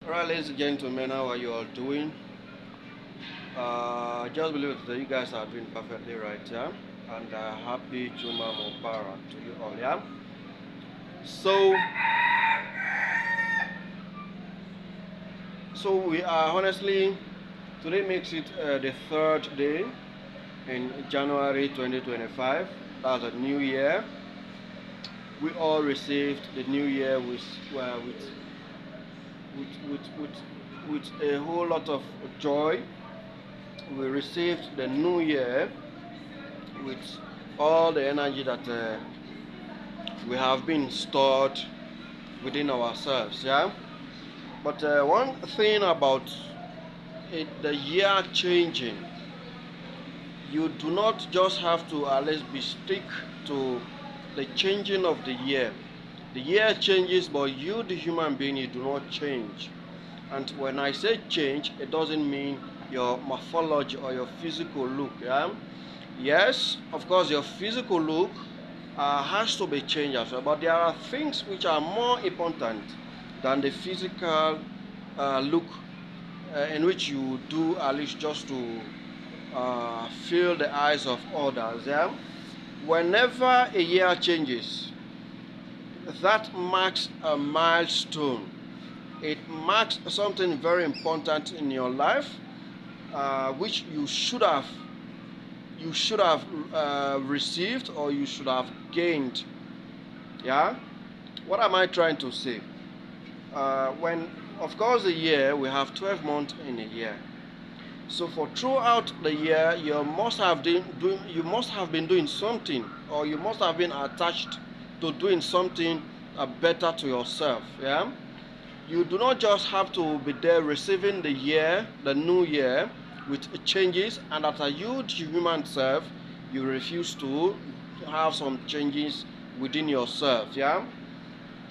Alright, ladies and gentlemen, how are you all doing? I just believe that you guys are doing perfectly right, yeah? And happy Juma Mubarak to you all, yeah? So, we are honestly, today makes it the third day in January 2025. That's a new year. We all received the new year with, with, with, with a whole lot of joy. We received the new year with all the energy that we have been stored within ourselves, yeah. But one thing about the year changing, you do not just have to at least be stick to the changing of the year. The year changes, but you, the human being, you do not change. And when I say change, it doesn't mean your morphology or your physical look, yeah. Yes, of course, your physical look has to be changed as well, but there are things which are more important than the physical look in which you do at least just to fill the eyes of others. Yeah? Whenever a year changes, that marks a milestone. It marks something very important in your life, which you should have received or you should have gained. Yeah. What am I trying to say? When, of course, the year we have 12 months in a year. So for throughout the year, you must have been doing something, or you must have been attached to doing something better to yourself. Yeah. You do not just have to be there receiving the new year, with changes, and as a huge human self, you refuse to have some changes within yourself. Yeah.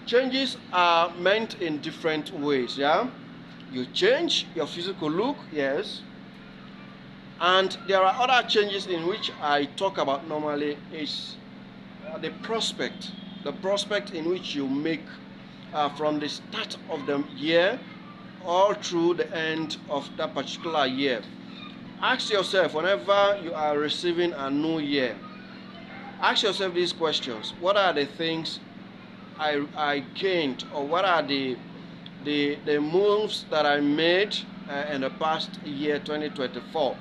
Changes are meant in different ways. Yeah. You change your physical look, yes, and there are other changes in which I talk about normally is the prospect in which you make from the start of the year all through the end of that particular year. Ask yourself, whenever you are receiving a new year, ask yourself these questions. What are the things I gained, or what are the moves that I made in the past year 2024?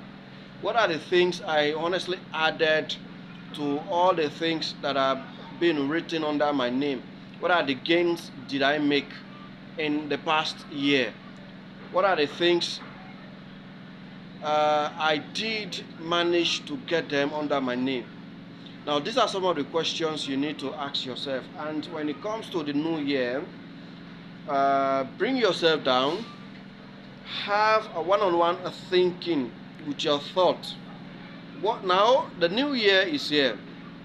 What are the things I honestly added to all the things that have been written under my name? What are the gains did I make in the past year? What are the things I did manage to get them under my name? Now, these are some of the questions you need to ask yourself. And when it comes to the new year, bring yourself down, have a one-on-one thinking with your thoughts. What now? The new year is here.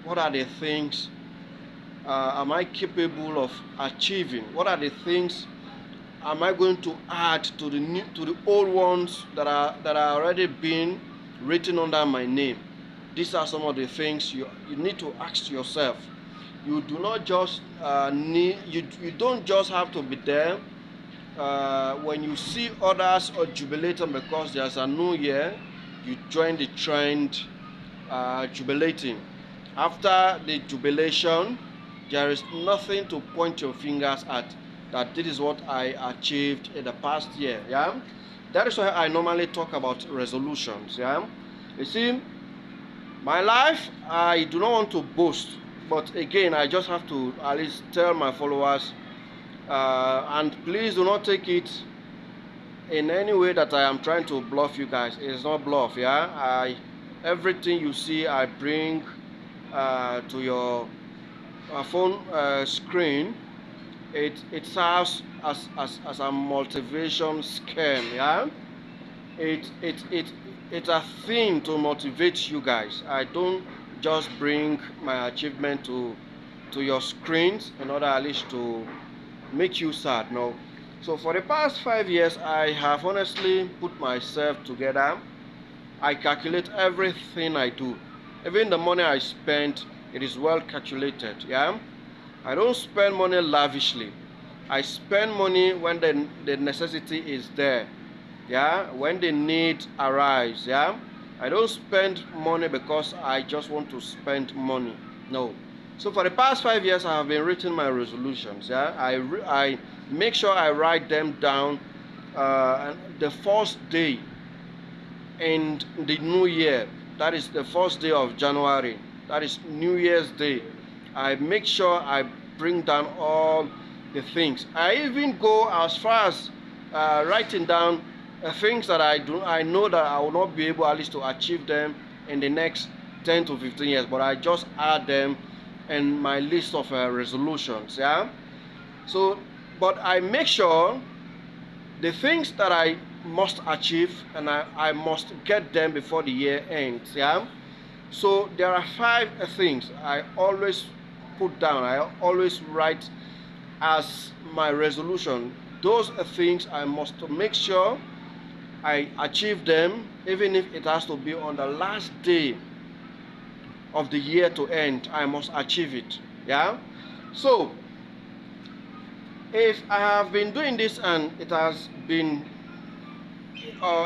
What are the things am I capable of achieving? What are the things am I going to add to the old ones that are already been written under my name? These are some of the things you need to ask yourself. You do not just you don't just have to be there when you see others are jubilating because there's a new year. You join the trend jubilating. After the jubilation, there is nothing to point your fingers at that this is what I achieved in the past year. Yeah, that is why I normally talk about resolutions. Yeah, you see, my life, I do not want to boast, but again, I just have to at least tell my followers, and please do not take it in any way that I am trying to bluff you guys. It's not bluff. Yeah, everything you see, I bring to your phone screen. It serves as a motivation scheme. Yeah, it it it it's a thing to motivate you guys. I don't just bring my achievement to your screens in order at least to make you sad. No. So for the past 5 years, I have honestly put myself together. I calculate everything I do. Even the money I spend, it is well calculated. Yeah. I don't spend money lavishly. I spend money when the necessity is there. Yeah, when the need arrives. Yeah, I don't spend money because I just want to spend money. No. So for the past 5 years, I have been writing my resolutions. Yeah, I make sure I write them down. The first day in the new year, that is the first day of January, that is New Year's Day, I make sure I bring down all the things. I even go as far as writing down things that I know that I will not be able at least to achieve them in the next 10 to 15 years, but I just add them in my list of resolutions. Yeah. So, but I make sure the things that I must achieve, and I must get them before the year ends. Yeah. So there are 5 things I always put down. I always write as my resolution. Those are things I must make sure I achieve them, even if it has to be on the last day of the year to end. I must achieve it. Yeah. So if I have been doing this and it has been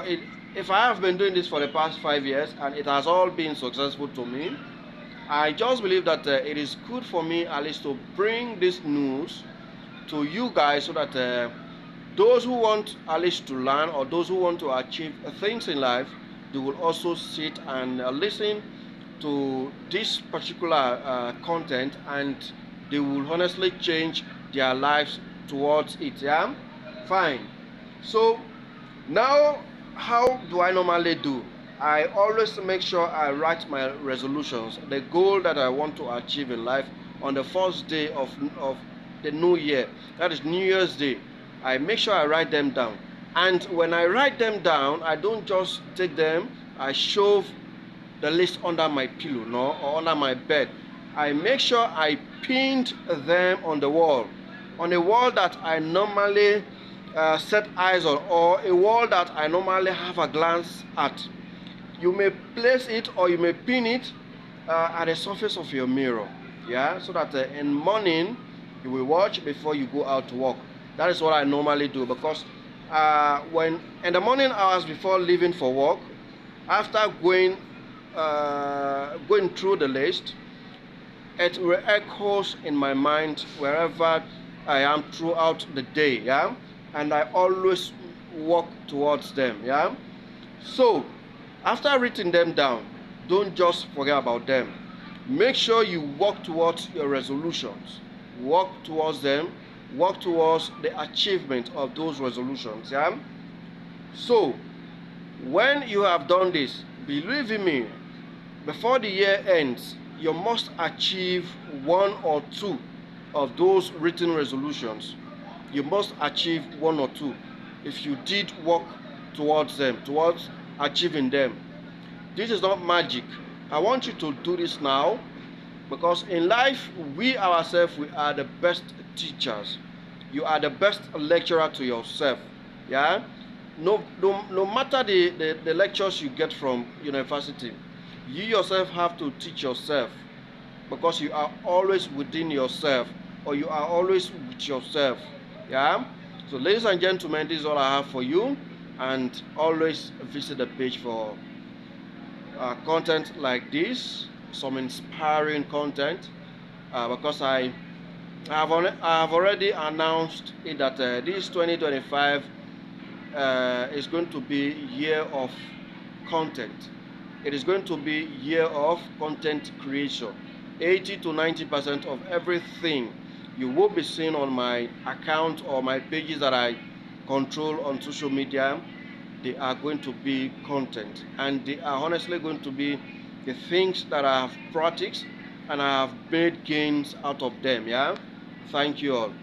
it, if I have been doing this for the past 5 years and it has all been successful to me, I just believe that it is good for me at least to bring this news to you guys so that those who want at least to learn or those who want to achieve things in life, they will also sit and listen to this particular content, and they will honestly change their lives towards it. Yeah, fine. So now, how do I normally do? I always make sure I write my resolutions, the goal that I want to achieve in life on the first day of the new year. That is New Year's Day. I make sure I write them down. And when I write them down, I don't just take them, I shove the list under my pillow, no, or under my bed. I make sure I pinned them on the wall, on a wall that I normally set eyes on, or a wall that I normally have a glance at. You may place it or you may pin it at the surface of your mirror, yeah, so that in morning you will watch before you go out to work. That is what I normally do, because when in the morning hours before leaving for work, after going through the list, it echoes in my mind wherever I am throughout the day. Yeah, and I always walk towards them. Yeah. So after writing them down, don't just forget about them. Make sure you walk towards your resolutions. Walk towards them. Work towards the achievement of those resolutions. Yeah. So when you have done this, believe in me, before the year ends, you must achieve one or two of those written resolutions. You must achieve one or two if you did work towards them, towards achieving them. This is not magic. I want you to do this now, because in life, we ourselves, we are the best teachers. You are the best lecturer to yourself. Yeah? No matter the lectures you get from university, you yourself have to teach yourself, because you are always within yourself, or you are always with yourself. Yeah. So ladies and gentlemen, this is all I have for you, and always visit the page for content like this, some inspiring content, because I have already announced it that this 2025 is going to be year of content. It is going to be year of content creation. 80 to 90% of everything you will be seeing on my account or my pages that I control on social media, they are going to be content, and they are honestly going to be the things that I have practiced and I have made gains out of them. Yeah. Thank you all.